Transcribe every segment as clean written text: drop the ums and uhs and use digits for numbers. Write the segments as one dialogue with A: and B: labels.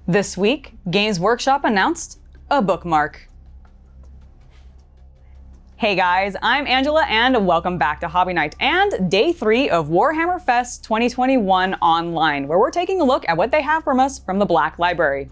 A: This week, Games Workshop announced a bookmark. Hey guys, I'm Angela and welcome back to Hobby Night and day 3 of Warhammer Fest 2021 online, where we're taking a look at what they have from us from the Black Library.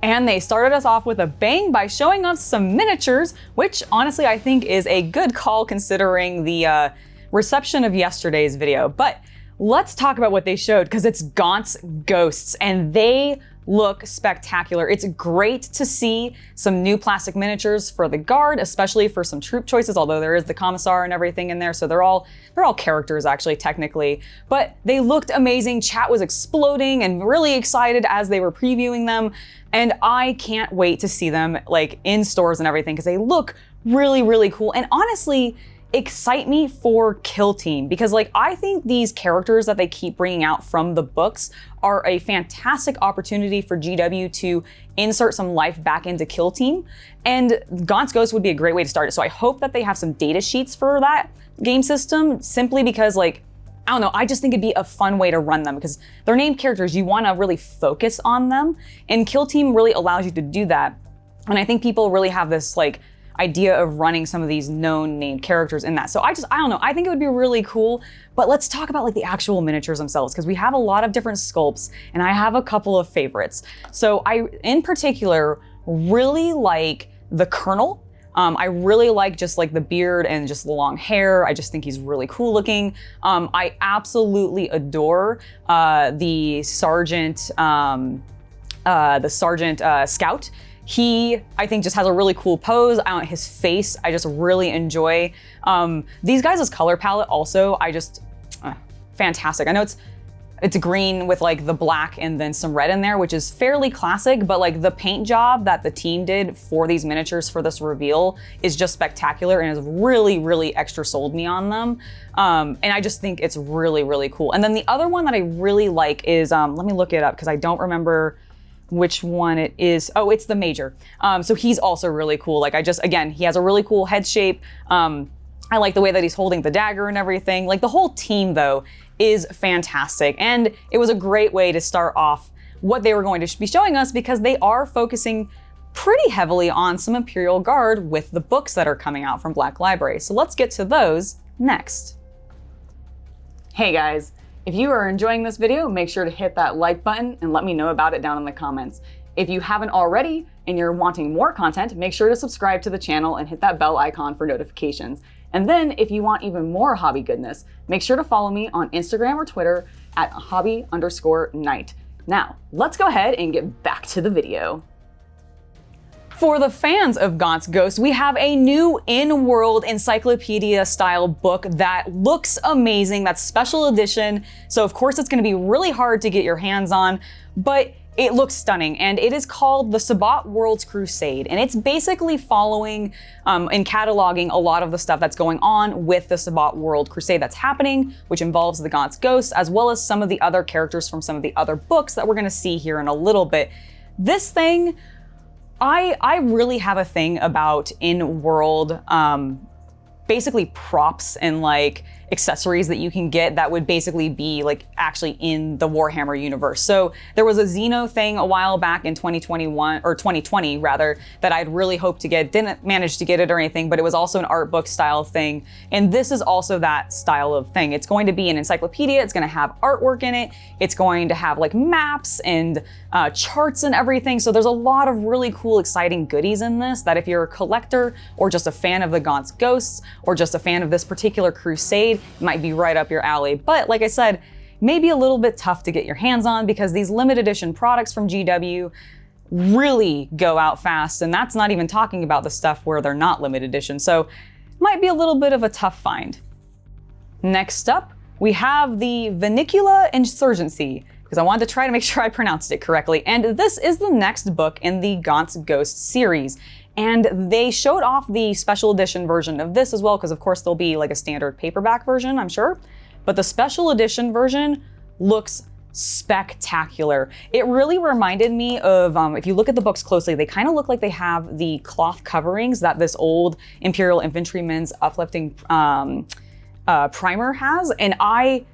A: And they started us off with a bang by showing us some miniatures, which honestly I think is a good call considering the reception of yesterday's video. But let's talk about what they showed, because it's Gaunt's Ghosts and they look spectacular. It's great to see some new plastic miniatures for the Guard, especially for some troop choices, although there is the Commissar and everything in there, so they're all characters actually, technically. But they looked amazing. Chat was exploding and really excited as they were previewing them. And I can't wait to see them like in stores and everything, because they look really, really cool. And honestly, excite me for Kill Team, because like I think these characters that they keep bringing out from the books are a fantastic opportunity for GW to insert some life back into Kill Team, and Gaunt's Ghost would be a great way to start it. So I hope that they have some data sheets for that game system, simply because like, I don't know, I just think it'd be a fun way to run them, because they're named characters, you want to really focus on them, and Kill Team really allows you to do that. And I think people really have this like idea of running some of these known named characters in that. So I don't know, I think it would be really cool. But let's talk about like the actual miniatures themselves, because we have a lot of different sculpts and I have a couple of favorites. So I, in particular, really like the Colonel. I really like just like the beard and just the long hair. I just think he's really cool looking. I absolutely adore the Sergeant Scout. He, I think, just has a really cool pose. His face, I just really enjoy. These guys' color palette also, fantastic. I know it's green with like the black and then some red in there, which is fairly classic, but like the paint job that the team did for these miniatures for this reveal is just spectacular and has really, really extra sold me on them. And I just think it's really, really cool. And then the other one that I really like is, let me look it up because I don't remember which one it is. Oh, it's the Major. So he's also really cool. Like again, he has a really cool head shape. I like the way that he's holding the dagger and everything. Like the whole team though is fantastic. And it was a great way to start off what they were going to be showing us, because they are focusing pretty heavily on some Imperial Guard with the books that are coming out from Black Library. So let's get to those next. Hey guys, if you are enjoying this video, make sure to hit that like button and let me know about it down in the comments. If you haven't already and you're wanting more content, make sure to subscribe to the channel and hit that bell icon for notifications. And then if you want even more hobby goodness, make sure to follow me on Instagram or Twitter at hobby_night. Now, let's go ahead and get back to the video. For the fans of Gaunt's Ghost, we have a new in-world encyclopedia style book that looks amazing. That's special edition. So of course it's gonna be really hard to get your hands on, but it looks stunning, and it is called the Sabbat Worlds Crusade, and it's basically following and cataloging a lot of the stuff that's going on with the Sabbat World Crusade that's happening, which involves the Gaunt's ghosts, as well as some of the other characters from some of the other books that we're gonna see here in a little bit. This thing, I really have a thing about in-world, basically props and like accessories that you can get that would basically be like actually in the Warhammer universe. So there was a Xeno thing a while back in 2021 or 2020 rather that I'd really hoped to get, didn't manage to get it or anything, but it was also an art book style thing. And this is also that style of thing. It's going to be an encyclopedia. It's going to have artwork in it. It's going to have like maps and charts and everything. So there's a lot of really cool, exciting goodies in this that if you're a collector or just a fan of the Gaunt's ghosts or just a fan of this particular crusade, it might be right up your alley. But like I said, maybe a little bit tough to get your hands on because these limited edition products from GW really go out fast, and that's not even talking about the stuff where they're not limited edition. So might be a little bit of a tough find. Next up, we have the Venicular Insurgency, because I wanted to try to make sure I pronounced it correctly. And this is the next book in the Gaunt's Ghost series. And they showed off the special edition version of this as well, because of course there'll be like a standard paperback version, I'm sure. But the special edition version looks spectacular. It really reminded me of, if you look at the books closely, they kind of look like they have the cloth coverings that this old Imperial Infantryman's Uplifting primer has. And I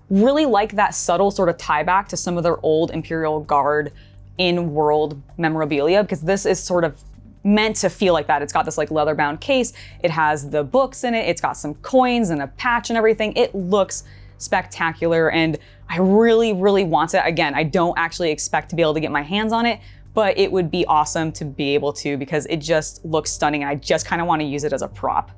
A: really like that subtle sort of tie back to some of their old Imperial Guard in-world memorabilia, because this is sort of meant to feel like that. It's got this like leather bound case. It has the books in it. It's got some coins and a patch and everything. It looks spectacular, and I really, really want it. Again, I don't actually expect to be able to get my hands on it, but it would be awesome to be able to because it just looks stunning and I just kind of want to use it as a prop.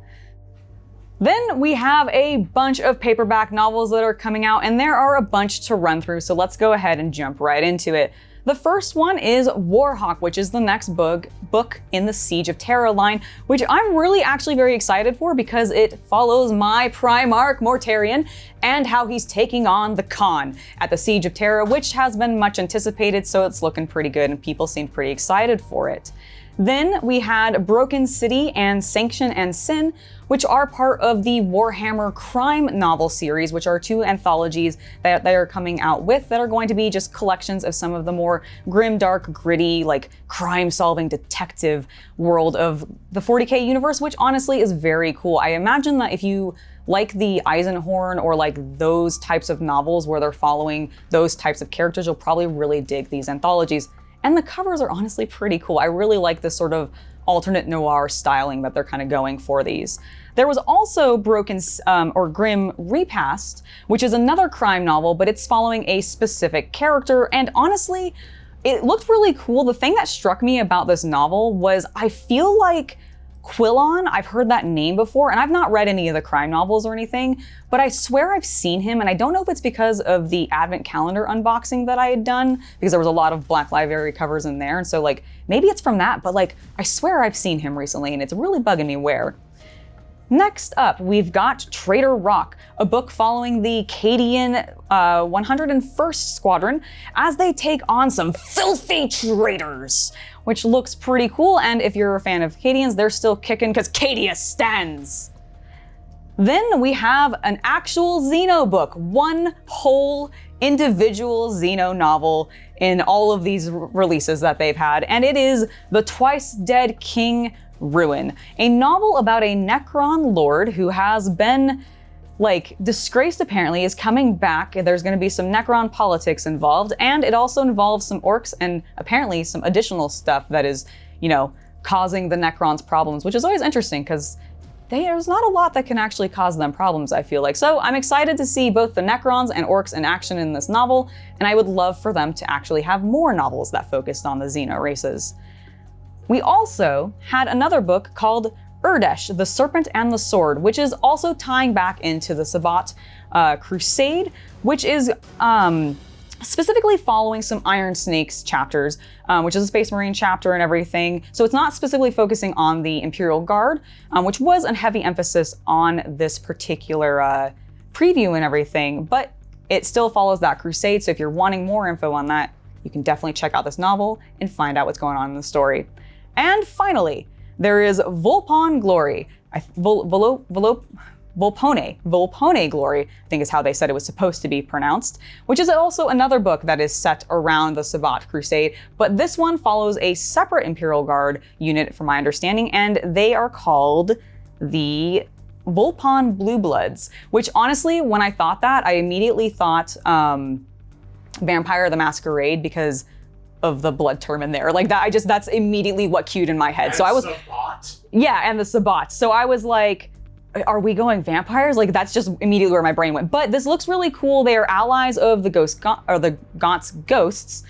A: Then we have a bunch of paperback novels that are coming out, and there are a bunch to run through, so let's go ahead and jump right into it. The first one is Warhawk, which is the next book in the Siege of Terra line, which I'm really actually very excited for because it follows my Primarch Mortarion and how he's taking on the Khan at the Siege of Terra, which has been much anticipated, so it's looking pretty good and people seem pretty excited for it. Then we had Broken City and Sanction and Sin, which are part of the Warhammer crime novel series, which are two anthologies that they are coming out with that are going to be just collections of some of the more grim, dark, gritty, like crime-solving detective world of the 40K universe, which honestly is very cool. I imagine that if you like the Eisenhorn or like those types of novels where they're following those types of characters, you'll probably really dig these anthologies. And the covers are honestly pretty cool. I really like this sort of alternate noir styling that they're kind of going for these. There was also Broken or Grim Repast, which is another crime novel, but it's following a specific character. And honestly, it looked really cool. The thing that struck me about this novel was I feel like Quillon, I've heard that name before, and I've not read any of the crime novels or anything, but I swear I've seen him, and I don't know if it's because of the Advent Calendar unboxing that I had done, because there was a lot of Black Library covers in there, and so like, maybe it's from that, but like, I swear I've seen him recently, and it's really bugging me where. Next up, we've got Traitor Rock, a book following the Cadian 101st Squadron as they take on some filthy traitors, which looks pretty cool, and if you're a fan of Cadians, they're still kicking because Cadia stands. Then we have an actual Xeno book, one whole individual Xeno novel in all of these releases that they've had, and it is The Twice Dead King Ruin, a novel about a Necron lord who has been like disgraced apparently, is coming back. There's going to be some Necron politics involved, and it also involves some orcs and apparently some additional stuff that is, you know, causing the Necrons problems, which is always interesting because there's not a lot that can actually cause them problems, I feel like. So I'm excited to see both the Necrons and orcs in action in this novel, and I would love for them to actually have more novels that focused on the Xeno races. We also had another book called Urdesh, The Serpent and the Sword, which is also tying back into the Sabbat Crusade, which is specifically following some Iron Snakes chapters, which is a Space Marine chapter and everything. So it's not specifically focusing on the Imperial Guard, which was a heavy emphasis on this particular preview and everything, but it still follows that crusade. So if you're wanting more info on that, you can definitely check out this novel and find out what's going on in the story. And finally, there is Volpon Glory. Volpone Glory, I think is how they said it was supposed to be pronounced, which is also another book that is set around the Sabbat Crusade, but this one follows a separate Imperial Guard unit from my understanding, and they are called the Volpon Bluebloods, which honestly, when I thought that, I immediately thought Vampire the Masquerade because of the blood term in there. Like that, that's immediately what cued in my head.
B: And
A: so I was,
B: Sabbat.
A: Yeah, and the Sabbat. So I was like, are we going vampires? Like that's just immediately where my brain went. But this looks really cool. They are allies of the Gaunt's ghosts.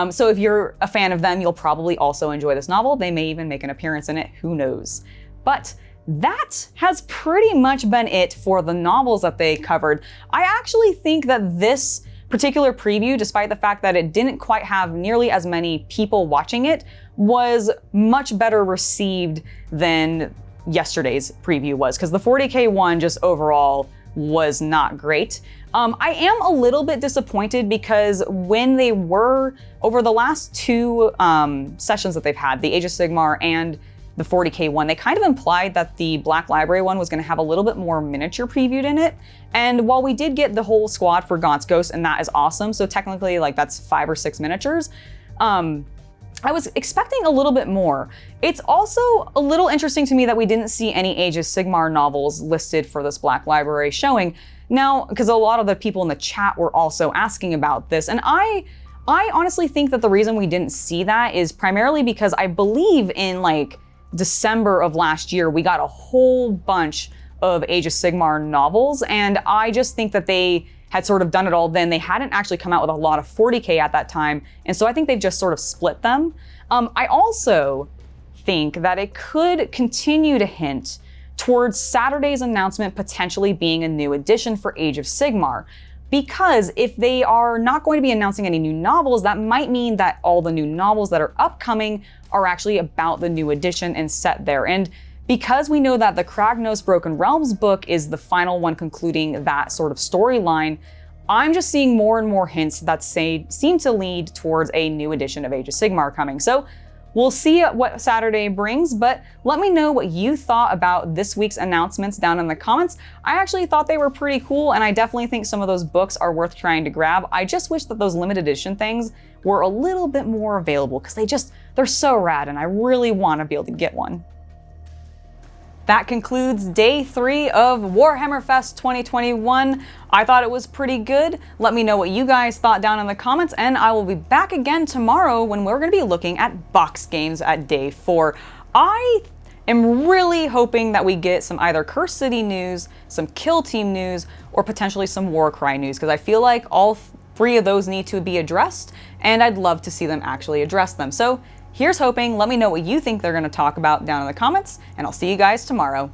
A: So if you're a fan of them, you'll probably also enjoy this novel. They may even make an appearance in it, who knows. But that has pretty much been it for the novels that they covered. I actually think that this particular preview, despite the fact that it didn't quite have nearly as many people watching it, was much better received than yesterday's preview was, because the 40K one just overall was not great. I am a little bit disappointed because when they were, over the last two sessions that they've had, the Age of Sigmar and the 40K one, they kind of implied that the Black Library one was going to have a little bit more miniature previewed in it. And while we did get the whole squad for Gaunt's Ghost, and that is awesome, so technically like that's 5 or 6 miniatures, I was expecting a little bit more. It's also a little interesting to me that we didn't see any Age of Sigmar novels listed for this Black Library showing. Now, because a lot of the people in the chat were also asking about this, and I honestly think that the reason we didn't see that is primarily because I believe in like December of last year, we got a whole bunch of Age of Sigmar novels, and I just think that they had sort of done it all then. They hadn't actually come out with a lot of 40K at that time, and so I think they've just sort of split them. I also think that it could continue to hint towards Saturday's announcement potentially being a new edition for Age of Sigmar, because if they are not going to be announcing any new novels, that might mean that all the new novels that are upcoming are actually about the new edition and set there. And because we know that the Kragnos Broken Realms book is the final one concluding that sort of storyline, I'm just seeing more and more hints that seem to lead towards a new edition of Age of Sigmar coming. So we'll see what Saturday brings, but let me know what you thought about this week's announcements down in the comments. I actually thought they were pretty cool, and I definitely think some of those books are worth trying to grab. I just wish that those limited edition things were a little bit more available, because they're so rad, and I really want to be able to get one. That concludes day 3 of Warhammer Fest 2021. I thought it was pretty good. Let me know what you guys thought down in the comments, and I will be back again tomorrow when we're going to be looking at box games at day 4. I am really hoping that we get some either Curse City news, some Kill Team news, or potentially some Warcry news, because I feel like all 3 of those need to be addressed, and I'd love to see them actually address them. So here's hoping. Let me know what you think they're going to talk about down in the comments, and I'll see you guys tomorrow.